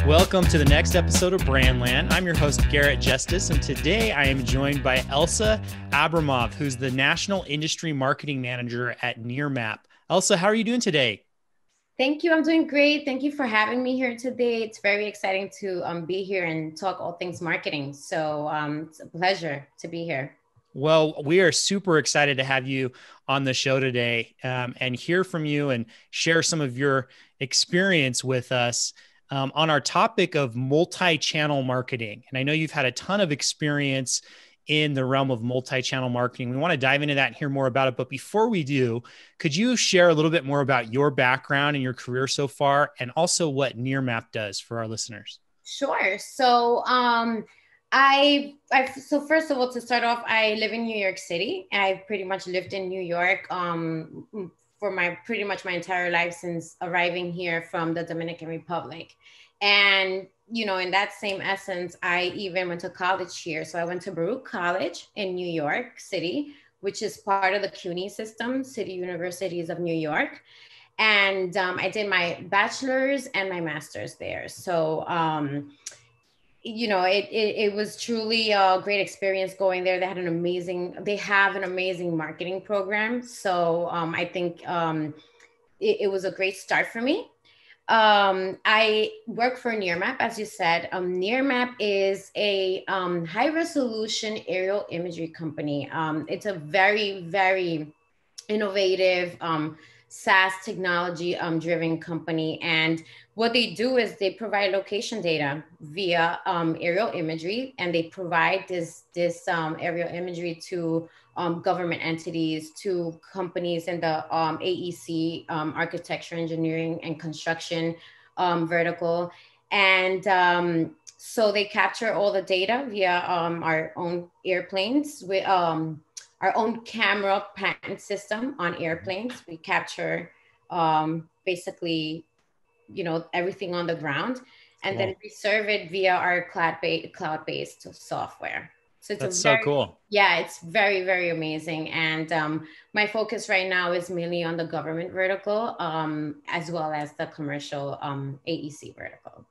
Welcome to the next episode of Brandland. I'm your host, Garrett Justice, and today I am joined by Elsa Abramov, who's the National Industry Marketing Manager at Nearmap. Elsa, how are you doing today? Thank you. I'm doing great. Thank you for having me here today. It's very exciting to be here and talk all things marketing. So it's a pleasure to be here. Well, we are super excited to have you on the show today and hear from you and share some of your experience with us on our topic of multi-channel marketing. And I know you've had a ton of experience in the realm of multi-channel marketing. We want to dive into that and hear more about it. But before we do, could you share a little bit more about your background and your career so far, and also what Nearmap does for our listeners? Sure. So first of all, to start off, I live in New York City. I've pretty much lived in New York for pretty much my entire life since arriving here from the Dominican Republic. And in that same essence, I even went to college here. So I went to Baruch College in New York City, which is part of the CUNY system, City Universities of New York. And I did my bachelor's and my master's there. So, it was truly a great experience going there. They have an amazing marketing program. So I think it was a great start for me. I work for Nearmap, as you said. Nearmap is a high resolution aerial imagery company. It's a very, very innovative SaaS technology driven company. And what they do is they provide location data via aerial imagery, and they provide this aerial imagery to government entities, to companies in the AEC, architecture, engineering, and construction vertical. And so they capture all the data via our own airplanes with our own camera patent system on airplanes. We capture basically, everything on the ground, and then we serve it via our cloud-based software. So That's so cool. Yeah, it's very, very amazing. And my focus right now is mainly on the government vertical, as well as the commercial AEC vertical.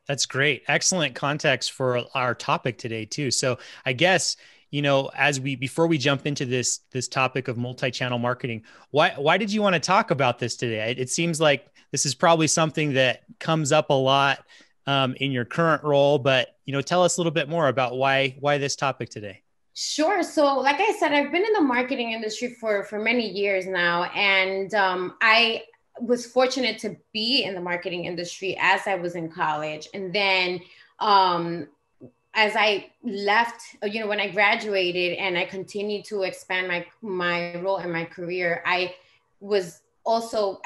That's great. Excellent context for our topic today too. So I guess, before we jump into this topic of multi-channel marketing, why did you want to talk about this today? It seems like this is probably something that comes up a lot in your current role, but tell us a little bit more about why this topic today. Sure. So like I said, I've been in the marketing industry for many years now. And I was fortunate to be in the marketing industry as I was in college. And then as I left, when I graduated and I continued to expand my role and my career, I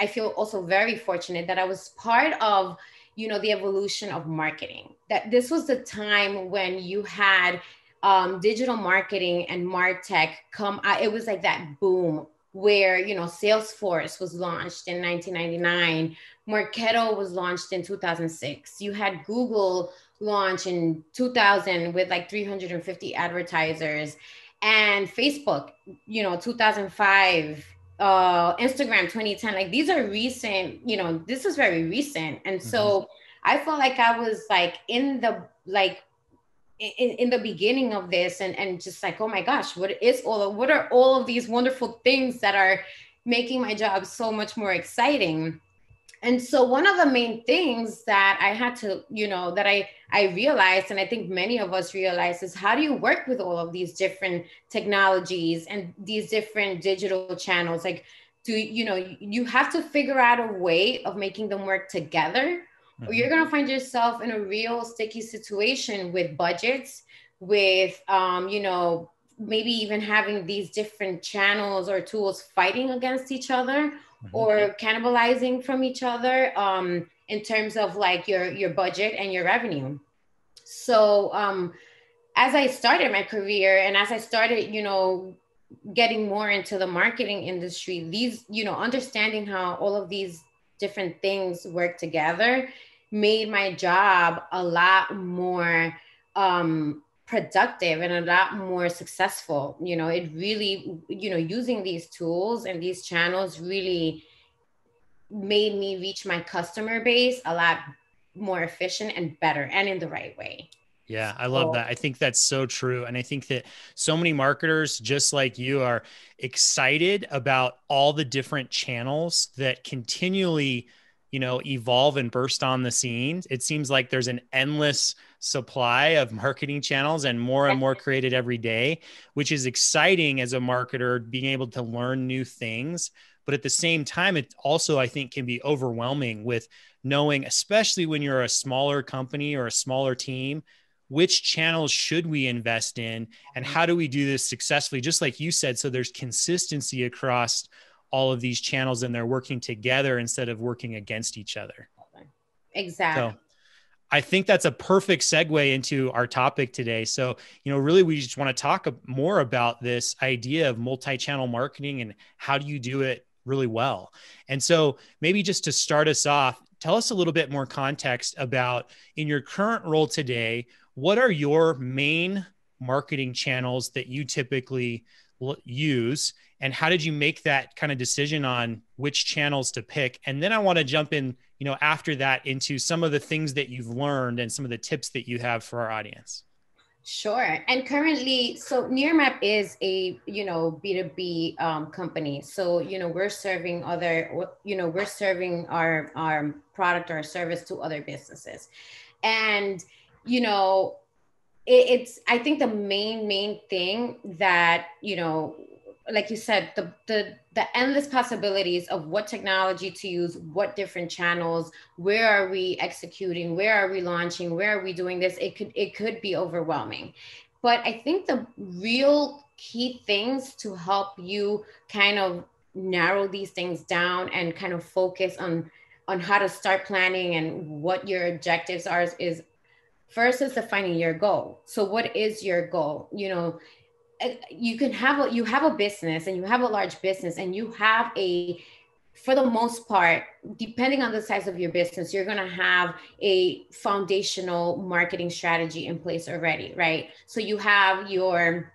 feel also very fortunate that I was part of, the evolution of marketing. That this was the time when you had digital marketing and MarTech come. It was like that boom where, Salesforce was launched in 1999. Marketo was launched in 2006. You had Google launch in 2000 with like 350 advertisers, and Facebook, 2005, Instagram 2010. Like these are recent, this is very recent. And so I felt like I was like in the beginning of this, and just like, oh my gosh, what are all of these wonderful things that are making my job so much more exciting? And so one of the main things that I had to, that I realized, and I think many of us realize, is how do you work with all of these different technologies and these different digital channels? Like, you have to figure out a way of making them work together, or you're going to find yourself in a real sticky situation with budgets, with, maybe even having these different channels or tools fighting against each other or cannibalizing from each other in terms of like your budget and your revenue. So as I started my career and as I started, getting more into the marketing industry, these, understanding how all of these different things work together made my job a lot more productive and a lot more successful. It really, using these tools and these channels really made me reach my customer base a lot more efficient and better and in the right way. Yeah, I love So, that. I think that's so true. And I think that so many marketers, just like you, are excited about all the different channels that continually, evolve and burst on the scenes. It seems like there's an endless supply of marketing channels and more created every day, which is exciting as a marketer, being able to learn new things. But at the same time, it also, I think, can be overwhelming with knowing, especially when you're a smaller company or a smaller team, which channels should we invest in and how do we do this successfully, just like you said, so there's consistency across all of these channels and they're working together instead of working against each other. So exactly. I think that's a perfect segue into our topic today. So, really, we just want to talk more about this idea of multi-channel marketing and how do you do it really well. And so maybe just to start us off, tell us a little bit more context about, in your current role today, what are your main marketing channels that you typically use, and how did you make that kind of decision on which channels to pick? And then I want to jump in, after that, into some of the things that you've learned and some of the tips that you have for our audience. Sure. And currently, so Nearmap is a, B2B company. So, we're serving we're serving our product or service to other businesses. And, it's, I think the main thing that, like you said, the endless possibilities of what technology to use, what different channels, where are we executing, where are we launching, where are we doing this, it could be overwhelming. But I think the real key things to help you kind of narrow these things down and kind of focus on how to start planning and what your objectives are is first is defining your goal. So what is your goal? You have a business and you have a large business and you have for the most part, depending on the size of your business, you're going to have a foundational marketing strategy in place already, right? So you have your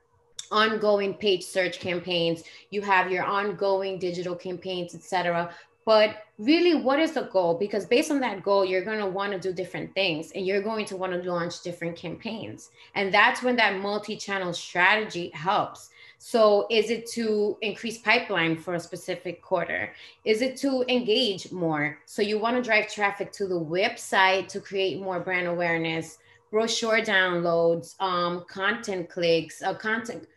ongoing page search campaigns, you have your ongoing digital campaigns, etc. But really, what is the goal? Because based on that goal, you're going to want to do different things and you're going to want to launch different campaigns. And that's when that multi-channel strategy helps. So is it to increase pipeline for a specific quarter? Is it to engage more? So you want to drive traffic to the website to create more brand awareness, brochure downloads, content clicks, content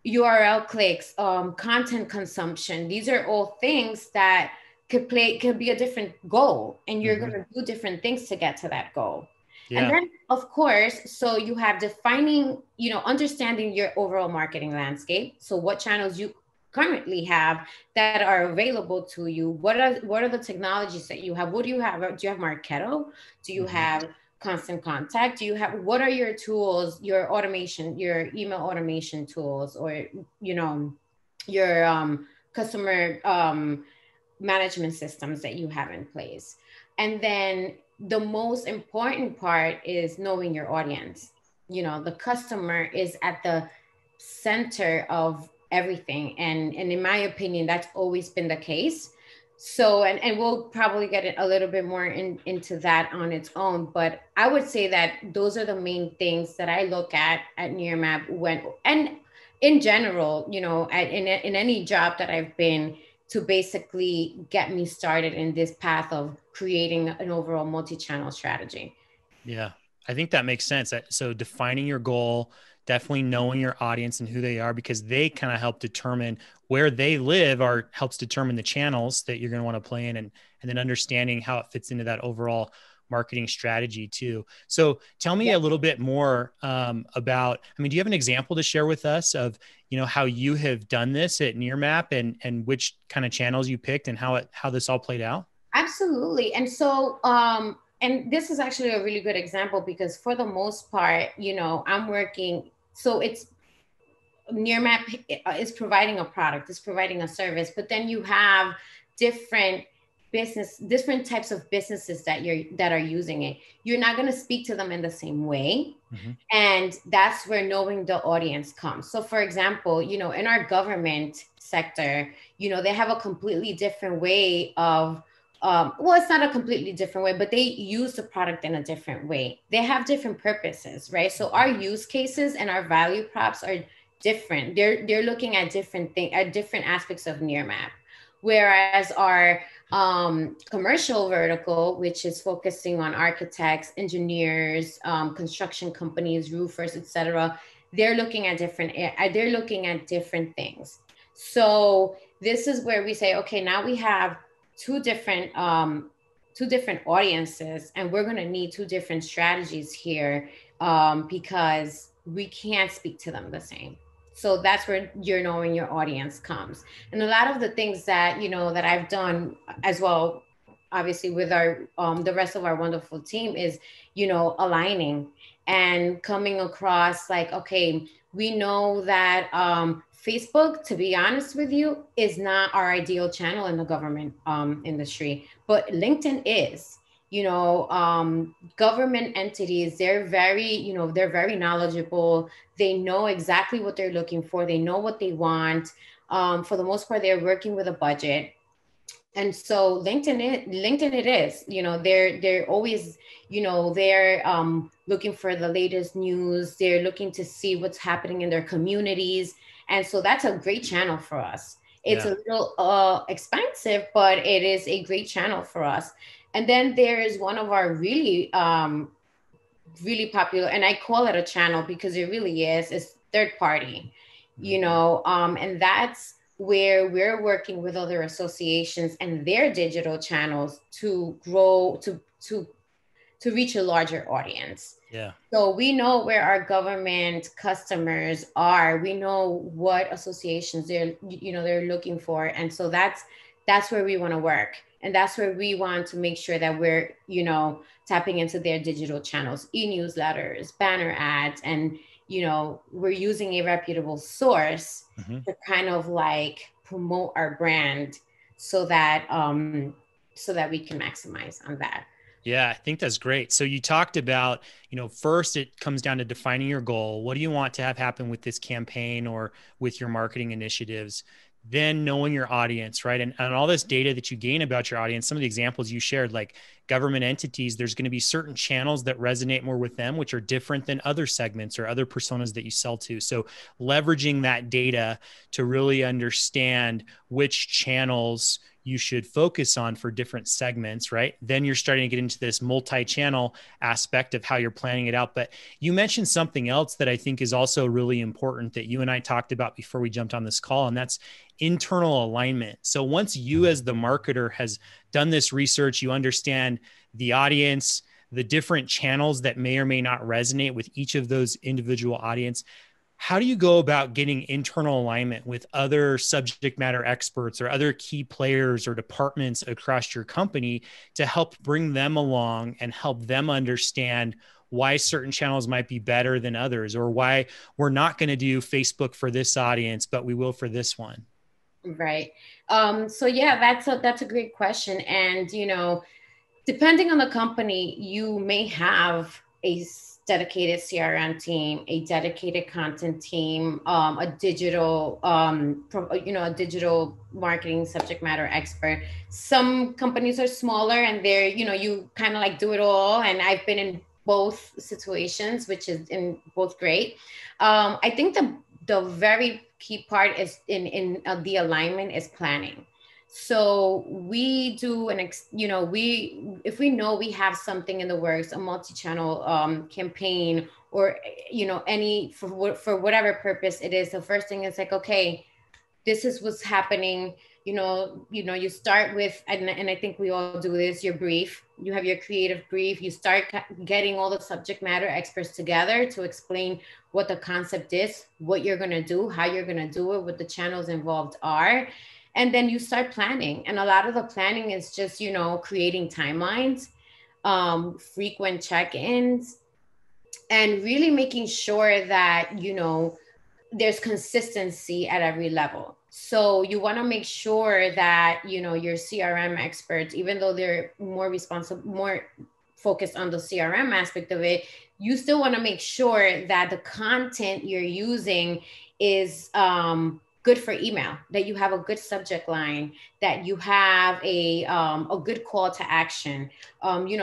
URL clicks, content consumption. These are all things that could be a different goal, and you're going to do different things to get to that goal. Yeah. And then, of course, so you have defining, understanding your overall marketing landscape. So what channels you currently have that are available to you? What are the technologies that you have? What do you have? Do you have Marketo? Do you have Constant Contact? Do you have, what are your tools, your automation, your email automation tools, or your customer management systems that you have in place? And then the most important part is knowing your audience. The customer is at the center of everything, and in my opinion, that's always been the case. So, and we'll probably get a little bit more into that on its own, but I would say that those are the main things that I look at Nearmap and in general, in any job that I've been, to basically get me started in this path of creating an overall multi-channel strategy. Yeah, I think that makes sense. So defining your goal, definitely knowing your audience and who they are, because they kind of help determine where they live, or helps determine the channels that you're going to want to play in, and then understanding how it fits into that overall marketing strategy too. So tell me a little bit more about, do you have an example to share with us of, how you have done this at Nearmap, and which kind of channels you picked and how this all played out? Absolutely. And so, and this is actually a really good example because for the most part, I'm working, so it's Nearmap is providing a product, is providing a service, but then you have different types of businesses that are using it. You're not going to speak to them in the same way. And that's where knowing the audience comes. So for example, in our government sector, they have a completely different way of well, it's not a completely different way, but they use the product in a different way. They have different purposes, right? So our use cases and our value props are different. They're looking at different aspects of Nearmap. Whereas our commercial vertical, which is focusing on architects, engineers, construction companies, roofers, etc., they're looking at different things. So this is where we say, okay, now we have two different audiences, and we're going to need two different strategies here, because we can't speak to them the same. So that's where you're knowing your audience comes. And a lot of the things that that I've done as well, obviously with our the rest of our wonderful team, is aligning and coming across like, okay, we know that Facebook, to be honest with you, is not our ideal channel in the government industry, but LinkedIn is. Government entities, they're very knowledgeable. They know exactly what they're looking for. They know what they want. For the most part, they're working with a budget. And so LinkedIn it is. They're always, they're looking for the latest news. They're looking to see what's happening in their communities. And so that's a great channel for us. It's Yeah. a little expensive, but it is a great channel for us. And then there's one of our really popular, and I call it a channel because it really is third party, and that's where we're working with other associations and their digital channels to grow, to reach a larger audience. Yeah. So we know where our government customers are. We know what associations they're looking for, and so that's where we want to work, and that's where we want to make sure that we're tapping into their digital channels, e-newsletters, banner ads, and we're using a reputable source Mm-hmm. to kind of like promote our brand, so that we can maximize on that. Yeah, I think that's great. So you talked about, first it comes down to defining your goal. What do you want to have happen with this campaign or with your marketing initiatives? Then knowing your audience, right? And all this data that you gain about your audience, some of the examples you shared, like government entities, there's going to be certain channels that resonate more with them, which are different than other segments or other personas that you sell to. So leveraging that data to really understand which channels you should focus on for different segments, right? Then you're starting to get into this multi-channel aspect of how you're planning it out. But you mentioned something else that I think is also really important that you and I talked about before we jumped on this call, and that's internal alignment. So once you as the marketer has done this research, you understand the audience, the different channels that may or may not resonate with each of those individual audience. How do you go about getting internal alignment with other subject matter experts or other key players or departments across your company to help bring them along and help them understand why certain channels might be better than others, or why we're not going to do Facebook for this audience, but we will for this one? Right. So yeah, that's a great question. And depending on the company, you may have a dedicated CRM team, a dedicated content team, a digital, a digital marketing subject matter expert. Some companies are smaller, and they're, you kind of like do it all. And I've been in both situations, which is in both great. I think the very key part is in the alignment is planning. So we do if we know we have something in the works, a multi-channel campaign, or any for whatever purpose it is, the first thing is like, okay, this is what's happening. You start with, and I think we all do this, your brief. You have your creative brief. You start getting all the subject matter experts together to explain what the concept is, what you're going to do, how you're going to do it, what the channels involved are. And then you start planning. And a lot of the planning is just, creating timelines, frequent check-ins, and really making sure that, there's consistency at every level. So you want to make sure that, your CRM experts, even though they're more responsible, more focused on the CRM aspect of it, you still want to make sure that the content you're using is good good for email, that you have a good subject line, that you have a good call to action.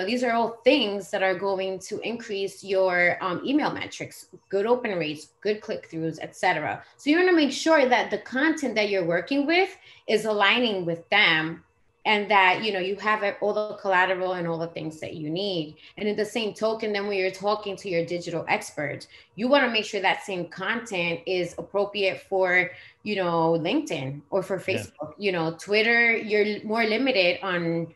These are all things that are going to increase your email metrics, good open rates, good click-throughs, etc. So you want to make sure that the content that you're working with is aligning with them, and that you have all the collateral and all the things that you need. And in the same token, then when you're talking to your digital expert, you want to make sure that same content is appropriate for LinkedIn or for Facebook. Twitter, you're more limited on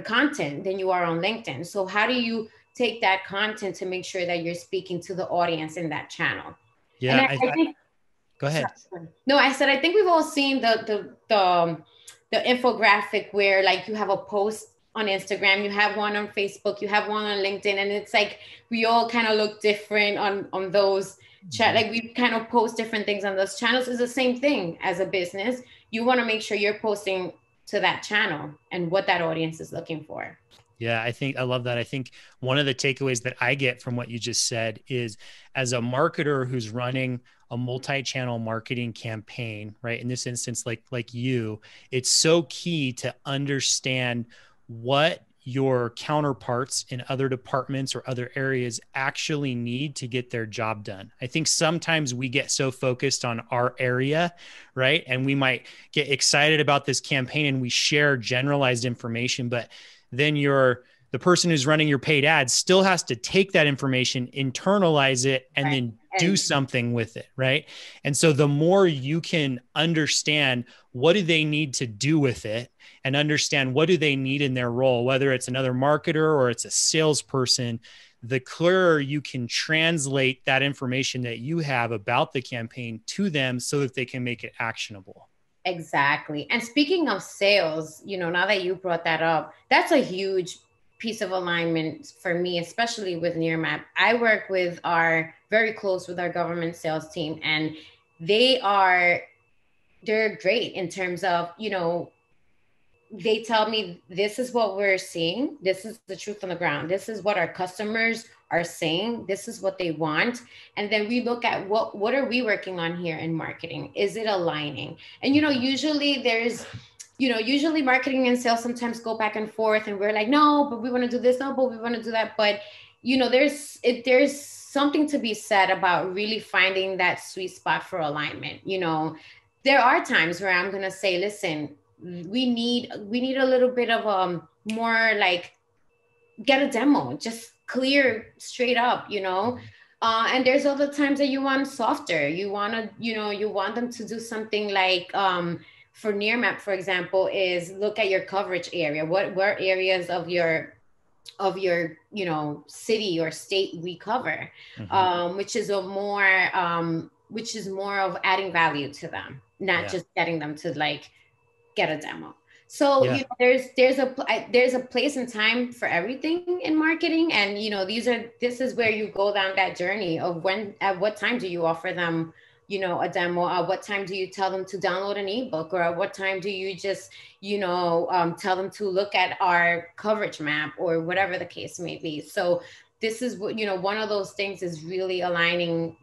content than you are on LinkedIn. So how do you take that content to make sure that you're speaking to the audience in that channel? And Yeah, I think, go ahead. sorry. No, I said I think we've all seen the infographic where like you have a post on Instagram, you have one on Facebook, you have one on LinkedIn, and it's like we all kind of look different on those like we kind of post different things on those channels. Is the same thing as a business. You want to make sure you're posting to that channel and what that audience is looking for. Yeah, I love that. I think one of the takeaways that I get from what you just said is, as a marketer who's running a multi-channel marketing campaign, right? In this instance, like you, it's so key to understand what your counterparts in other departments or other areas actually need to get their job done. I think sometimes we get so focused on our area, right? And we might get excited about this campaign and we share generalized information, but then the person who's running your paid ads still has to take that information, internalize it, and then do something with it, right? And so the more you can understand what do they need to do with it and understand what do they need in their role, whether it's another marketer or it's a salesperson, the clearer you can translate that information that you have about the campaign to them so that they can make it actionable. Exactly. And speaking of sales, now that you brought that up, that's a huge piece of alignment for me, especially with Nearmap. I work very close with our government sales team, and they're great in terms of, they tell me this is what we're seeing. This is the truth on the ground. This is what our customers are saying. This is what they want. And then we look at what are we working on here in marketing? Is it aligning? And, usually marketing and sales sometimes go back and forth, and we're like, no, but we want to do this. No, but we want to do that. But, there's something to be said about really finding that sweet spot for alignment. There are times where I'm going to say, listen, we need a little bit of more like get a demo, just clear straight up, and there's other times that you want softer. You want to, you want them to do something like for Nearmap, for example, is look at your coverage area. What areas of your city or state we cover, which is more of adding value to them, not just getting them to like get a demo. So there's a place and time for everything in marketing, and this is where you go down that journey of at what time do you offer them a demo, at what time do you tell them to download an ebook, or at what time do you just tell them to look at our coverage map or whatever the case may be. So this is what one of those things is really aligning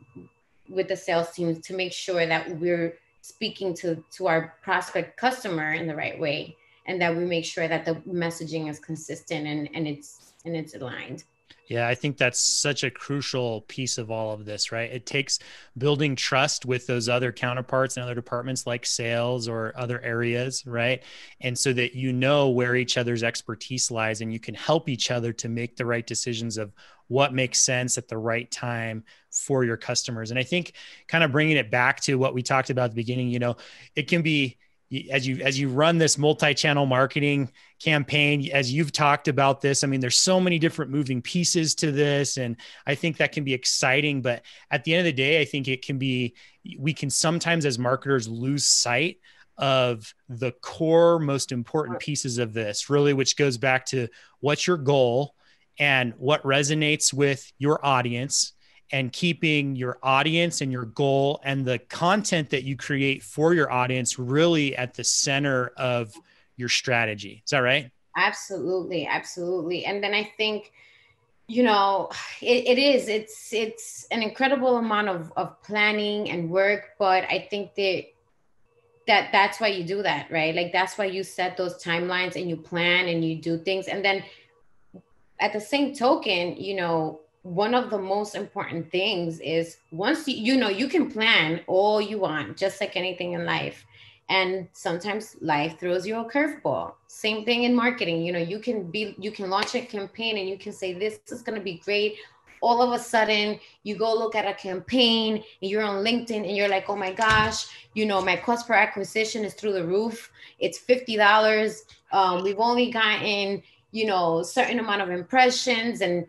with the sales team to make sure that we're speaking to our prospect customer in the right way, and that we make sure that the messaging is consistent and it's aligned. Yeah, I think that's such a crucial piece of all of this, right? It takes building trust with those other counterparts and other departments like sales or other areas, right? And so that where each other's expertise lies, and you can help each other to make the right decisions of what makes sense at the right time for your customers. And I think kind of bringing it back to what we talked about at the beginning, it can be, as you run this multi-channel marketing campaign, as you've talked about this, I mean, there's so many different moving pieces to this. And I think that can be exciting, but at the end of the day, I think we can sometimes as marketers lose sight of the core, most important pieces of this, really, which goes back to what's your goal and what resonates with your audience, and keeping your audience and your goal and the content that you create for your audience really at the center of your strategy. Is that right? Absolutely. Absolutely. And then I think, it's an incredible amount of planning and work, but I think that that's why you do that, right? Like that's why you set those timelines and you plan and you do things. And then at the same token, one of the most important things is once you can plan all you want, just like anything in life. And sometimes life throws you a curveball. Same thing in marketing. You can launch a campaign and you can say, this is going to be great. All of a sudden, you go look at a campaign and you're on LinkedIn and you're like, oh my gosh, my cost per acquisition is through the roof. It's $50. We've only gotten certain amount of impressions, and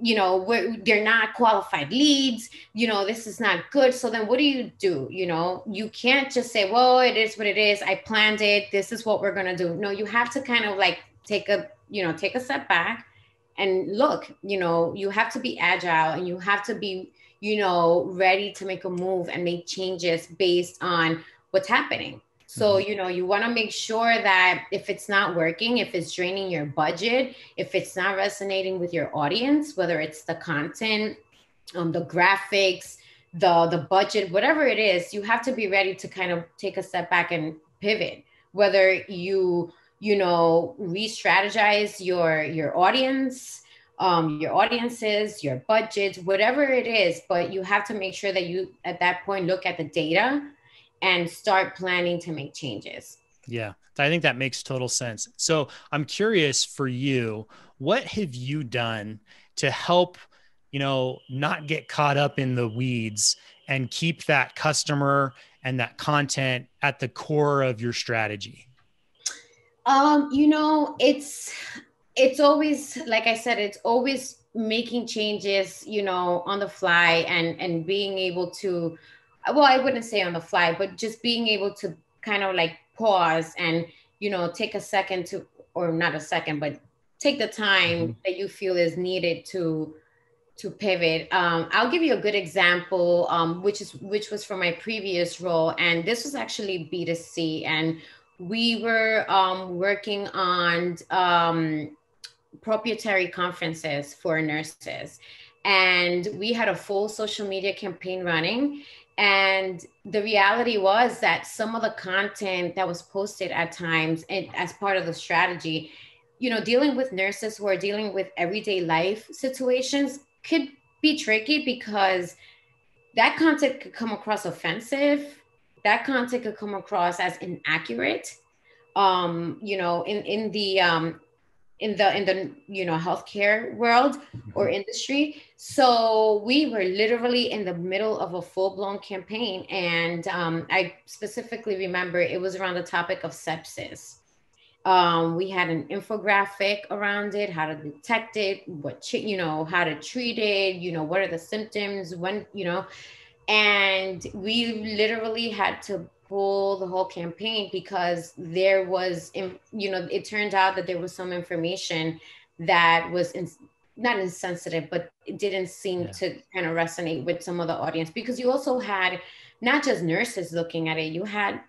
they're not qualified leads. This is not good. So then what do? You can't just say, well, it is what it is, I planned it, this is what we're going to do. No, you have to kind of like take a step back and look. You have to be agile, and you have to be ready to make a move and make changes based on what's happening. So, you want to make sure that if it's not working, if it's draining your budget, if it's not resonating with your audience, whether it's the content, the graphics, the budget, whatever it is, you have to be ready to kind of take a step back and pivot. Whether re-strategize your audience, your audiences, your budgets, whatever it is, but you have to make sure that you, at that point, look at the data and start planning to make changes. Yeah, I think that makes total sense. So I'm curious for you, what have you done to help, not get caught up in the weeds and keep that customer and that content at the core of your strategy? It's always, like I said, it's always making changes, on the fly, and being able to, well, I wouldn't say on the fly, but just being able to kind of like pause and, take a second to, or not a second, but take the time that you feel is needed to pivot. I'll give you a good example, which was from my previous role. And this was actually B2C. And we were working on proprietary conferences for nurses. And we had a full social media campaign running. And the reality was that some of the content that was posted at times, and as part of the strategy, dealing with nurses who are dealing with everyday life situations could be tricky, because that content could come across offensive. That content could come across as inaccurate. In the healthcare world or industry. So we were literally in the middle of a full-blown campaign, and I specifically remember it was around the topic of sepsis. We had an infographic around it, how to detect it, how to treat it, what are the symptoms, when, and we literally had to pull the whole campaign because there was, it turned out that there was some information that was not insensitive, but it didn't seem to kind of resonate with some of the audience, because you also had not just nurses looking at it, you had,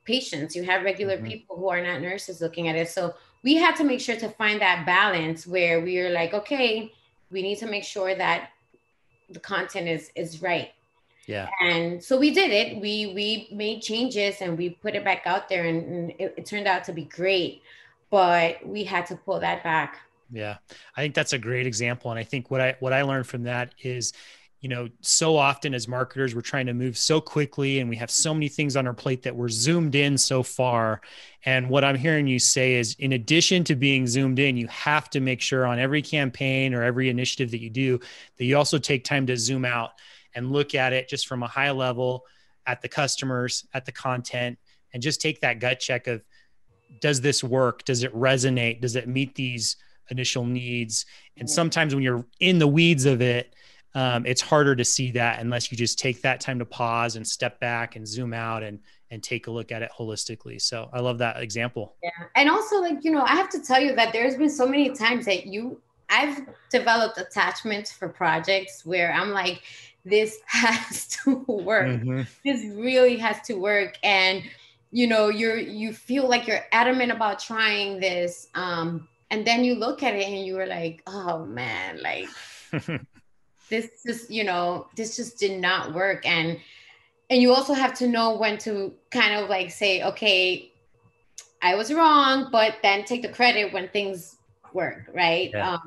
patients, you have regular people who are not nurses looking at it. So we had to make sure to find that balance where we are like, okay, we need to make sure that the content is right. Yeah. And so we did it. We made changes and we put it back out there, and it turned out to be great, but we had to pull that back. Yeah. I think that's a great example. And I think what I learned from that is, so often as marketers, we're trying to move so quickly and we have so many things on our plate that we're zoomed in so far. And what I'm hearing you say is, in addition to being zoomed in, you have to make sure on every campaign or every initiative that you do, that you also take time to zoom out and look at it just from a high level, at the customers, at the content, and just take that gut check of, does this work? Does it resonate? Does it meet these initial needs? And sometimes when you're in the weeds of it, it's harder to see that unless you just take that time to pause and step back and zoom out and take a look at it holistically. So I love that example. Yeah. And also, like, I have to tell you that there's been so many times that I've developed attachments for projects where I'm like, this has to work. This really has to work. And, you feel like you're adamant about trying this. And then you look at it and you were like, oh man, like this just did not work. And And you also have to know when to kind of like say, okay, I was wrong, but then take the credit when things work, right? Yeah.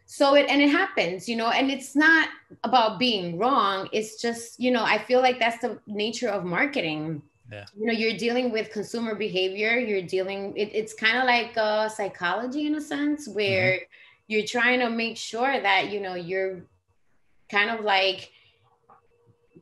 So it happens, and it's not about being wrong. It's just, I feel like that's the nature of marketing. Yeah. You're dealing with consumer behavior. It's kind of like psychology in a sense, Hmm. where you're trying to make sure that, you're kind of like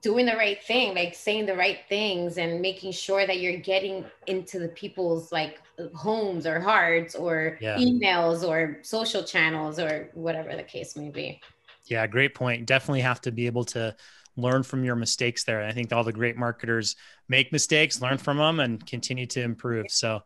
doing the right thing, like saying the right things and making sure that you're getting into the people's like homes or hearts or Yeah. emails or social channels or whatever the case may be. Yeah, great point. Definitely have to be able to learn from your mistakes there. I think all the great marketers make mistakes, learn from them, and continue to improve. So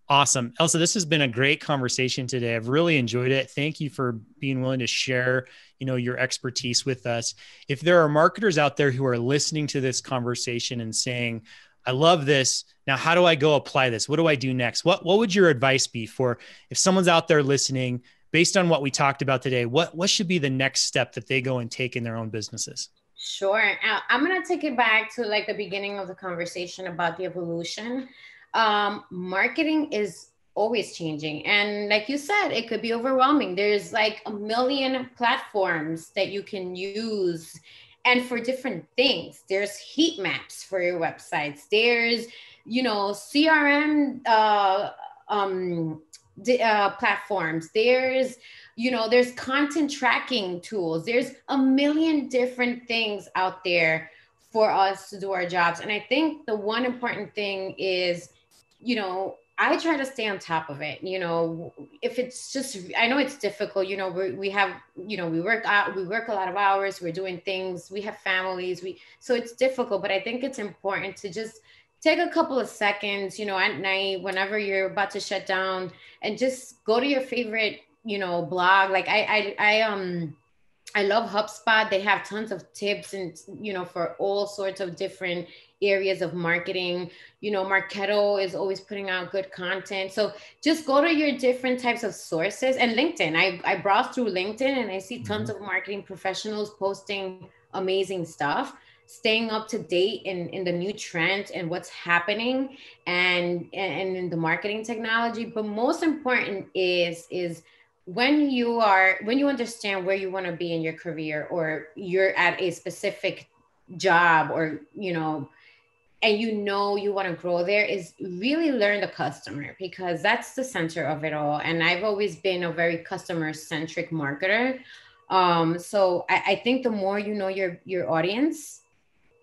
awesome. Elsa, this has been a great conversation today. I've really enjoyed it. Thank you for being willing to share, your expertise with us. If there are marketers out there who are listening to this conversation and saying, I love this. Now, how do I go apply this? What do I do next? What would your advice be for if someone's out there listening based on what we talked about today, what should be the next step that they go and take in their own businesses? Sure. I'm going to take it back to like the beginning of the conversation about the evolution. Marketing is always changing. And like you said, it could be overwhelming. There's like a million platforms that you can use and for different things. There's heat maps for your websites. There's, CRM platforms. There's content tracking tools. There's a million different things out there for us to do our jobs. And I think the one important thing is, I try to stay on top of it. If it's just, I know it's difficult. We have, we work out, we work a lot of hours. We're doing things. We have families. So it's difficult. But I think it's important to just take a couple of seconds, at night, whenever you're about to shut down, and just go to your favorite, blog. Like I love HubSpot. They have tons of tips and, for all sorts of different areas of marketing. Marketo is always putting out good content. So just go to your different types of sources, and LinkedIn. I browse through LinkedIn and I see tons Mhm. of marketing professionals posting amazing stuff, staying up to date in the new trends and what's happening and in the marketing technology. But most important is when you understand where you want to be in your career, or you're at a specific job, or and you want to grow there, is really learn the customer, because that's the center of it all. And I've always been a very customer centric marketer. So I think the more you know your audience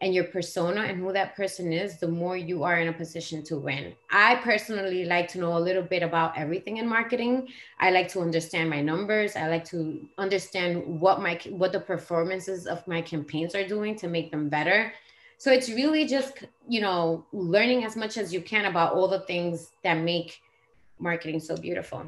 and your persona and who that person is, the more you are in a position to win. I personally like to know a little bit about everything in marketing. I like to understand my numbers. I like to understand what the performances of my campaigns are doing to make them better. So it's really just, learning as much as you can about all the things that make marketing so beautiful.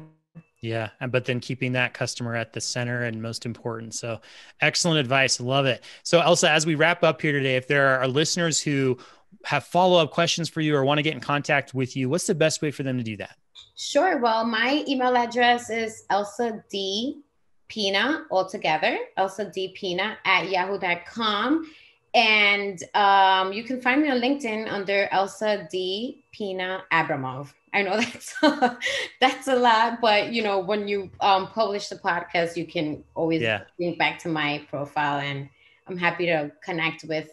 Yeah, but then keeping that customer at the center and most important. So excellent advice. Love it. So Elsa, as we wrap up here today, if there are listeners who have follow-up questions for you or want to get in contact with you, what's the best way for them to do that? Sure. Well, my email address is Elsa D. Pina, altogether, Elsa D. Pina at yahoo.com. And you can find me on LinkedIn under Elsa D. Pina Abramov. I know that's a lot, but when you publish the podcast, you can always Yeah. link back to my profile, and I'm happy to connect with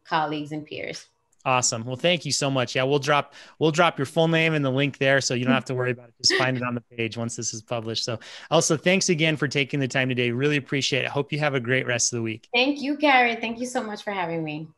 colleagues and peers. Awesome. Well, thank you so much. Yeah, we'll drop your full name and the link there so you don't have to worry about it. Just find it on the page once this is published. So Elsa, thanks again for taking the time today. Really appreciate it. Hope you have a great rest of the week. Thank you, Gary. Thank you so much for having me.